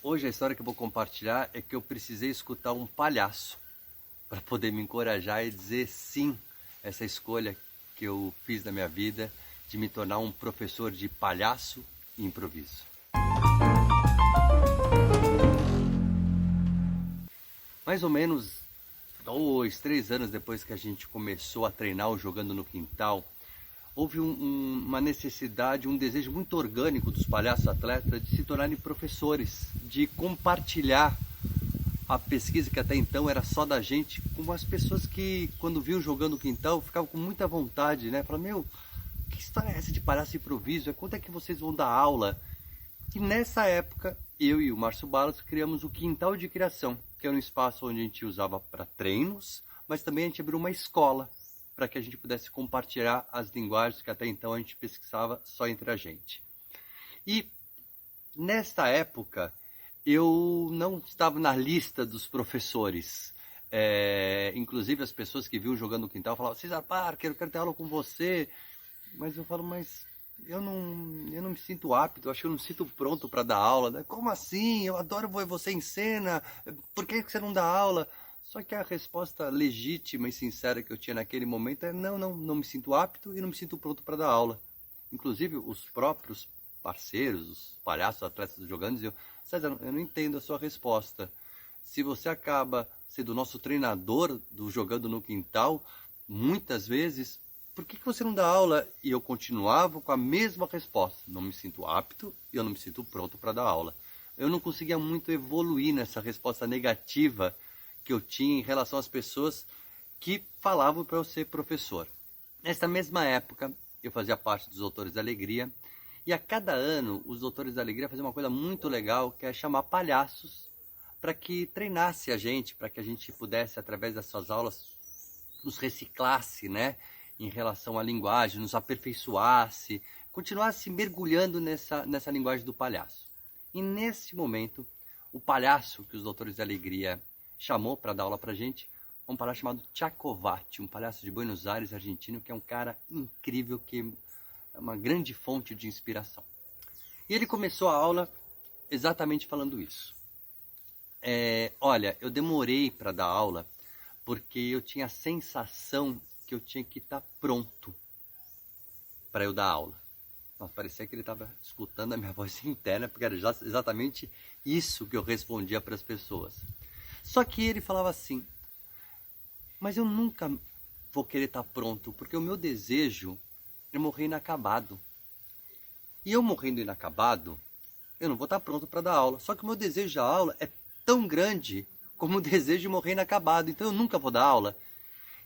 Hoje a história que eu vou compartilhar é que eu precisei escutar um palhaço para poder me encorajar e dizer sim a essa escolha que eu fiz na minha vida de me tornar um professor de palhaço e improviso. Mais ou menos 2, 3 anos depois que a gente começou a treinar o Jogando no Quintal, houve uma necessidade, um desejo muito orgânico dos palhaços atletas de se tornarem professores, de compartilhar a pesquisa que até então era só da gente, com as pessoas que, quando viam Jogando no Quintal, ficavam com muita vontade, né? Falavam, meu, que história é essa de palhaço improviso? Quando é que vocês vão dar aula? E nessa época, eu e o Márcio Balas criamos o Quintal de Criação, que era um espaço onde a gente usava para treinos, mas também a gente abriu uma escola para que a gente pudesse compartilhar as linguagens que até então a gente pesquisava só entre a gente. E nesta época, eu não estava na lista dos professores. Inclusive as pessoas que viam Jogando no Quintal falavam, César Parker, eu quero ter aula com você. Mas eu falo, mas eu não me sinto apto, acho que eu não me sinto pronto para dar aula. Né? Como assim? Eu adoro ver você em cena, por que você não dá aula? Só que a resposta legítima e sincera que eu tinha naquele momento é não me sinto apto e não me sinto pronto para dar aula. Inclusive os próprios parceiros, os palhaços, atletas jogando, diziam, César, eu não entendo a sua resposta. Se você acaba sendo o nosso treinador do Jogando no Quintal, muitas vezes, por que você não dá aula? E eu continuava com a mesma resposta. Não me sinto apto e eu não me sinto pronto para dar aula. Eu não conseguia muito evoluir nessa resposta negativa que eu tinha em relação às pessoas que falavam para eu ser professor. Nessa mesma época, eu fazia parte dos Doutores da Alegria, e a cada ano os Doutores da Alegria faziam uma coisa muito legal, que é chamar palhaços para que treinasse a gente, para que a gente pudesse, através dessas aulas, nos reciclasse, né? Em relação à linguagem, nos aperfeiçoasse, continuasse mergulhando nessa linguagem do palhaço. E nesse momento, o palhaço que os Doutores da Alegria chamou para dar aula para a gente, um palhaço chamado Tchacovati, um palhaço de Buenos Aires, argentino, que é um cara incrível, que é uma grande fonte de inspiração. E ele começou a aula exatamente falando isso. Olha, eu demorei para dar aula porque eu tinha a sensação que eu tinha que estar pronto para eu dar aula. Mas parecia que ele estava escutando a minha voz interna, porque era exatamente isso que eu respondia para as pessoas. Só que ele falava assim, mas eu nunca vou querer estar pronto, porque o meu desejo é morrer inacabado. E eu morrendo inacabado, eu não vou estar pronto para dar aula. Só que o meu desejo de aula é tão grande como o desejo de morrer inacabado, então eu nunca vou dar aula.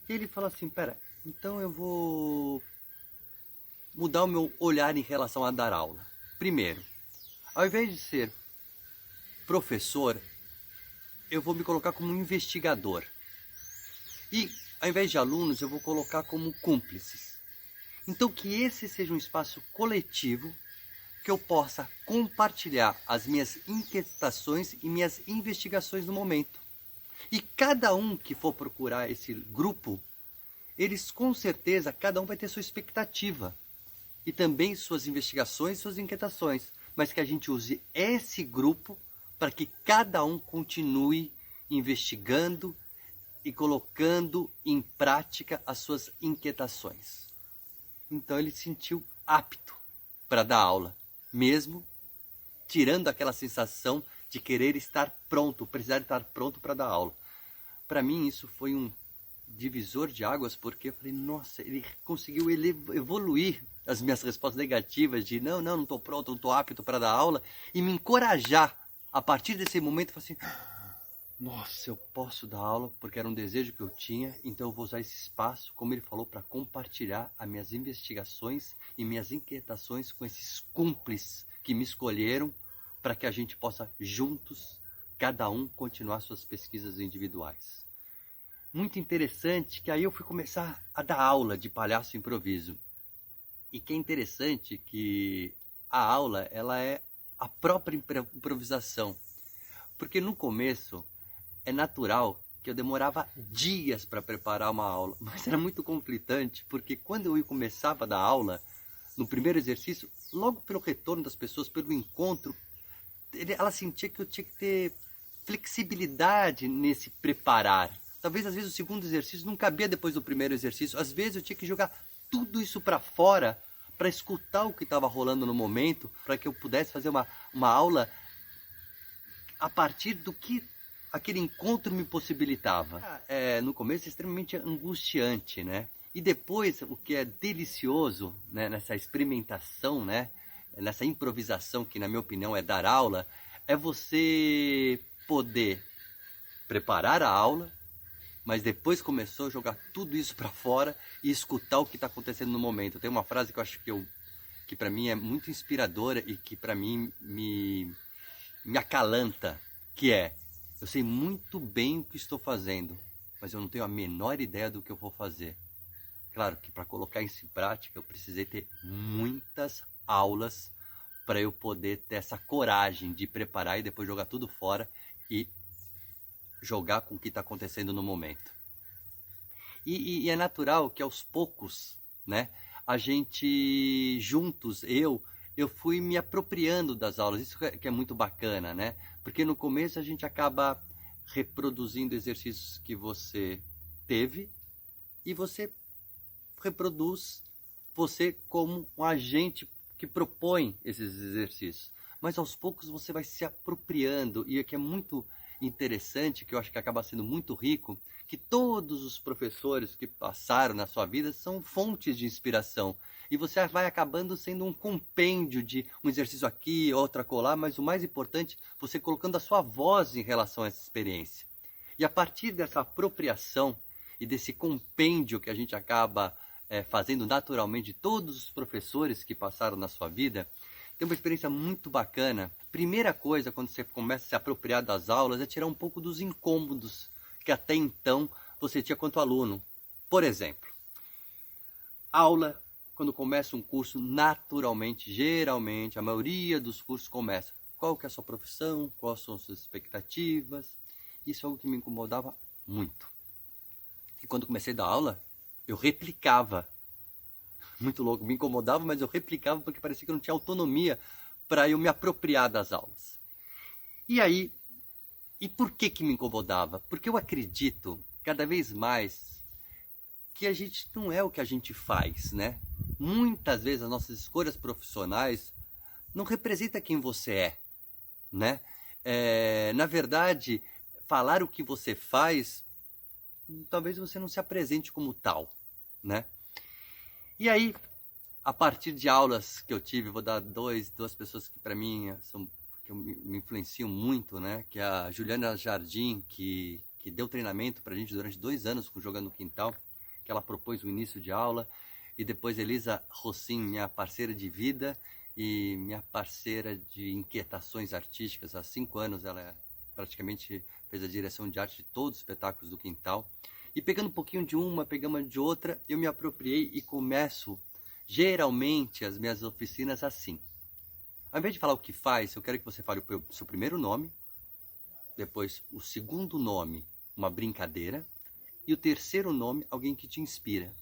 E ele fala assim, pera, então eu vou mudar o meu olhar em relação a dar aula. Primeiro, ao invés de ser professor, eu vou me colocar como um investigador. E ao invés de alunos, eu vou colocar como cúmplices. Então que esse seja um espaço coletivo que eu possa compartilhar as minhas inquietações e minhas investigações no momento. E cada um que for procurar esse grupo, eles com certeza, cada um vai ter sua expectativa. E também suas investigações, suas inquietações. Mas que a gente use esse grupo para que cada um continue investigando e colocando em prática as suas inquietações. Então ele se sentiu apto para dar aula, mesmo tirando aquela sensação de querer estar pronto, precisar estar pronto para dar aula. Para mim isso foi um divisor de águas, porque eu falei, nossa, ele conseguiu evoluir as minhas respostas negativas de não estou pronto, não estou apto para dar aula, e me encorajar a partir desse momento. Eu falei assim, nossa, eu posso dar aula, porque era um desejo que eu tinha, então eu vou usar esse espaço, como ele falou, para compartilhar as minhas investigações e minhas inquietações com esses cúmplices que me escolheram, para que a gente possa juntos, cada um, continuar suas pesquisas individuais. Muito interessante que aí eu fui começar a dar aula de palhaço improviso. E que é interessante que a aula, ela é a própria improvisação. Porque no começo é natural que eu demorava dias para preparar uma aula, mas era muito conflitante, porque quando eu começava a dar aula, no primeiro exercício, logo pelo retorno das pessoas, pelo encontro, ela sentia que eu tinha que ter flexibilidade nesse preparar. Talvez às vezes o segundo exercício não cabia depois do primeiro exercício. Às vezes eu tinha que jogar tudo isso para fora para escutar o que estava rolando no momento, para que eu pudesse fazer uma aula a partir do que aquele encontro me possibilitava. No começo é extremamente angustiante, né? E depois, o que é delicioso, né, nessa experimentação, né, nessa improvisação, que na minha opinião é dar aula, é você poder preparar a aula, mas depois começou a jogar tudo isso para fora e escutar o que está acontecendo no momento. Tem uma frase que eu acho que para mim é muito inspiradora e que para mim me acalanta, que é: eu sei muito bem o que estou fazendo, mas eu não tenho a menor ideia do que eu vou fazer. Claro que para colocar isso em prática eu precisei ter muitas aulas para eu poder ter essa coragem de preparar e depois jogar tudo fora e jogar com o que está acontecendo no momento. E é natural que aos poucos, né, a gente juntos, eu fui me apropriando das aulas. Isso que é muito bacana, né? Porque no começo a gente acaba reproduzindo exercícios que você teve e você reproduz você como um agente que propõe esses exercícios. Mas aos poucos você vai se apropriando, e o que é muito interessante, que eu acho que acaba sendo muito rico, que todos os professores que passaram na sua vida são fontes de inspiração. E você vai acabando sendo um compêndio de um exercício aqui, outro acolá, mas o mais importante, você colocando a sua voz em relação a essa experiência. E a partir dessa apropriação e desse compêndio que a gente acaba fazendo naturalmente de todos os professores que passaram na sua vida, tem uma experiência muito bacana. Primeira coisa, quando você começa a se apropriar das aulas, é tirar um pouco dos incômodos que até então você tinha quanto aluno. Por exemplo, aula, quando começa um curso, naturalmente, geralmente, a maioria dos cursos começa: qual que é a sua profissão, quais são as suas expectativas. Isso é algo que me incomodava muito. E quando comecei a dar aula, eu replicava. Muito louco, me incomodava, mas eu replicava porque parecia que eu não tinha autonomia para eu me apropriar das aulas. E aí, e por que me incomodava? Porque eu acredito cada vez mais que a gente não é o que a gente faz, né? Muitas vezes as nossas escolhas profissionais não representam quem você é, né? Na verdade, falar o que você faz, talvez você não se apresente como tal, né? E aí, a partir de aulas que eu tive, vou dar duas pessoas que para mim que me influenciam muito, né? Que é a Juliana Jardim, que deu treinamento para a gente durante 2 anos com Jogando no Quintal, que ela propôs o início de aula, e depois Elisa Rossim, minha parceira de vida e minha parceira de inquietações artísticas. Há 5 anos ela praticamente fez a direção de arte de todos os espetáculos do Quintal. E pegando um pouquinho de uma, pegando de outra, eu me apropriei e começo, geralmente, as minhas oficinas assim. Ao invés de falar o que faz, eu quero que você fale o seu primeiro nome, depois o segundo nome, uma brincadeira, e o terceiro nome, alguém que te inspira.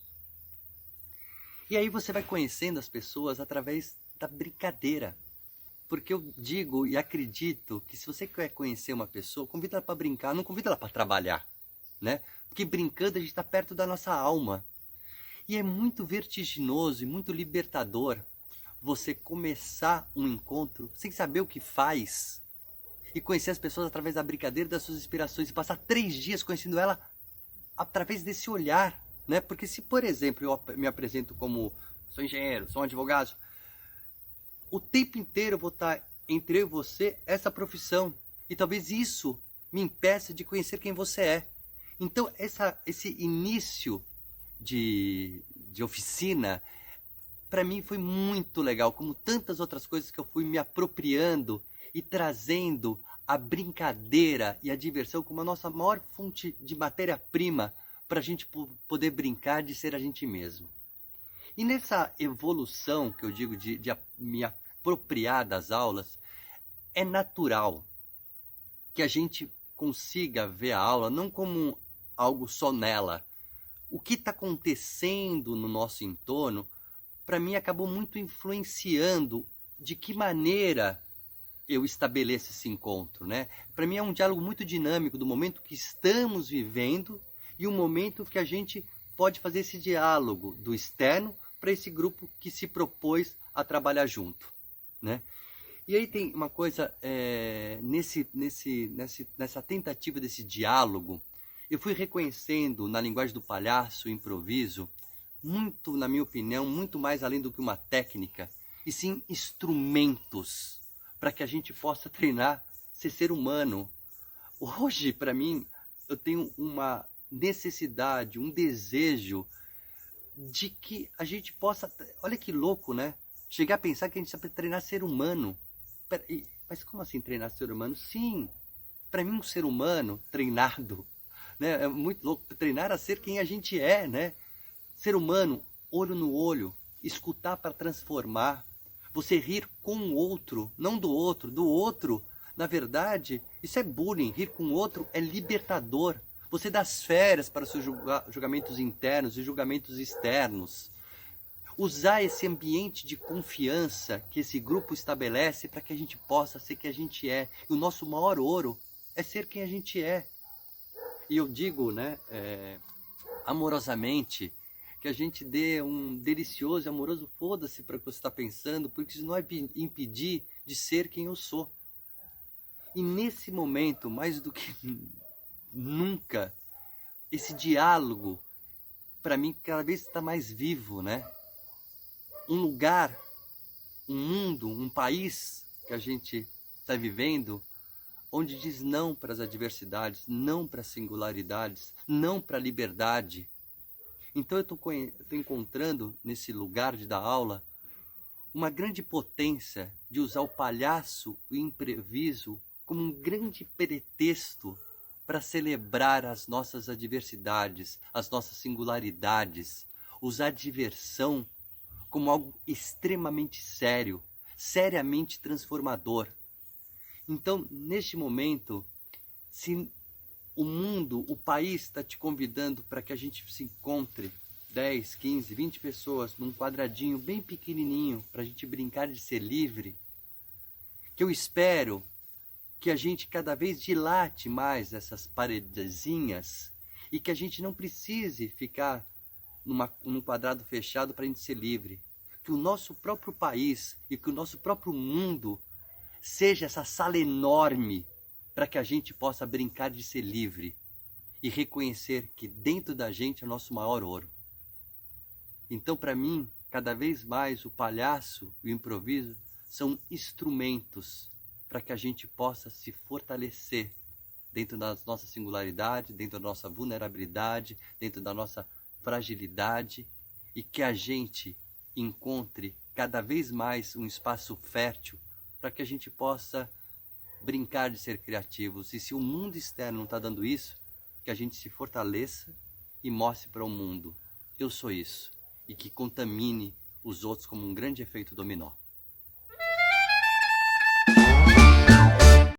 E aí você vai conhecendo as pessoas através da brincadeira. Porque eu digo e acredito que se você quer conhecer uma pessoa, convida ela para brincar, não convida ela para trabalhar, né? Porque brincando a gente está perto da nossa alma. E é muito vertiginoso e muito libertador você começar um encontro sem saber o que faz e conhecer as pessoas através da brincadeira, das suas inspirações, e passar 3 dias conhecendo ela através desse olhar, né? Porque se, por exemplo, eu me apresento como sou engenheiro, sou um advogado, o tempo inteiro eu vou estar entre eu e você essa profissão, e talvez isso me impeça de conhecer quem você é. Então, esse início de oficina, para mim foi muito legal, como tantas outras coisas que eu fui me apropriando e trazendo a brincadeira e a diversão como a nossa maior fonte de matéria-prima para a gente poder brincar de ser a gente mesmo. E nessa evolução que eu digo de me apropriar das aulas, é natural que a gente consiga ver a aula não como algo só nela. O que está acontecendo no nosso entorno, para mim, acabou muito influenciando de que maneira eu estabeleço esse encontro, né? Para mim é um diálogo muito dinâmico do momento que estamos vivendo e o momento que a gente pode fazer esse diálogo do externo para esse grupo que se propôs a trabalhar junto, né? E aí tem uma coisa, nessa tentativa desse diálogo, eu fui reconhecendo na linguagem do palhaço, o improviso, muito, na minha opinião, muito mais além do que uma técnica, e sim instrumentos para que a gente possa treinar ser humano. Hoje, para mim, eu tenho uma necessidade, um desejo de que a gente possa, olha que louco, né? Chegar a pensar que a gente precisa treinar ser humano. Mas como assim treinar ser humano? Sim, para mim um ser humano treinado, né? É muito louco, treinar a ser quem a gente é, né? Ser humano, olho no olho, escutar para transformar, você rir com o outro, não do outro, do outro. Na verdade, isso é bullying, rir com o outro é libertador. Você dá as férias para os seus julgamentos internos e julgamentos externos. Usar esse ambiente de confiança que esse grupo estabelece para que a gente possa ser quem a gente é. E o nosso maior ouro é ser quem a gente é. E eu digo, né, amorosamente, que a gente dê um delicioso e amoroso foda-se para o que você está pensando, porque isso não vai impedir de ser quem eu sou. E nesse momento, mais do que nunca, esse diálogo, para mim, cada vez está mais vivo, né? Um lugar, um mundo, um país que a gente está vivendo, onde diz não para as adversidades, não para as singularidades, não para a liberdade. Então eu estou encontrando nesse lugar de dar aula uma grande potência de usar o palhaço e o improviso como um grande pretexto para celebrar as nossas adversidades, as nossas singularidades, usar a diversão como algo extremamente sério, seriamente transformador. Então, neste momento, se o mundo, o país está te convidando para que a gente se encontre 10, 15, 20 pessoas num quadradinho bem pequenininho para a gente brincar de ser livre, que eu espero que a gente cada vez dilate mais essas paredezinhas e que a gente não precise ficar num quadrado fechado para a gente ser livre. Que o nosso próprio país e que o nosso próprio mundo seja essa sala enorme para que a gente possa brincar de ser livre e reconhecer que dentro da gente é o nosso maior ouro. Então, para mim, cada vez mais o palhaço e o improviso são instrumentos para que a gente possa se fortalecer dentro da nossa singularidade, dentro da nossa vulnerabilidade, dentro da nossa fragilidade, e que a gente encontre cada vez mais um espaço fértil para que a gente possa brincar de ser criativos. E se o mundo externo não está dando isso, que a gente se fortaleça e mostre para o mundo: eu sou isso, e que contamine os outros como um grande efeito dominó.